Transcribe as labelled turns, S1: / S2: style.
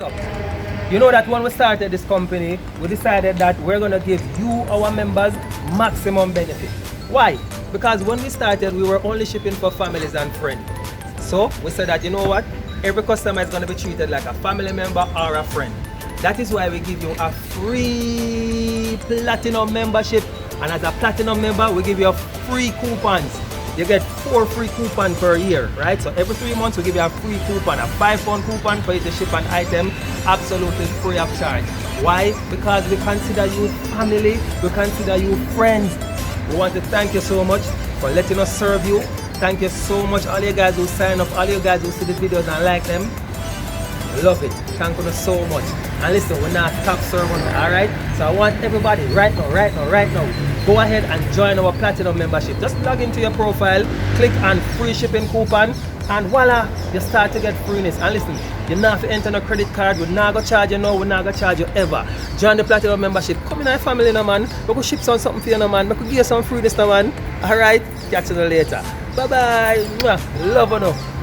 S1: You know that when we started this company, we decided that we're going to give you, our members, maximum benefit. Why? Because when we started, we were only shipping for families and friends. So we said that, you know what? Every customer is going to be treated like a family member or a friend. That is why we give you a free platinum membership. And as a platinum member, we give you free coupons. You get 4 free coupons per year, right? So every 3 months we give you a free coupon, a £5 coupon for you to ship an item absolutely free of charge. Why? Because we consider you family, we consider you friends. We want to thank you so much for letting us serve you. Thank you so much, all you guys who sign up, all you guys who see the videos and like them. Love it. Thank you so much. And listen, we're not stop serving, alright? So I want everybody right now, go ahead and join our platinum membership. Just log into your profile, click on free shipping coupon, and voila, you start to get freeness. And listen, you not have to enter no credit card, we're not gonna charge you now, we're not gonna charge you ever. Join the platinum membership. Come in our family now, man. We could ship something for you now, man. We could give you some freeness now, man. Alright, catch you later. Bye bye. Love you now.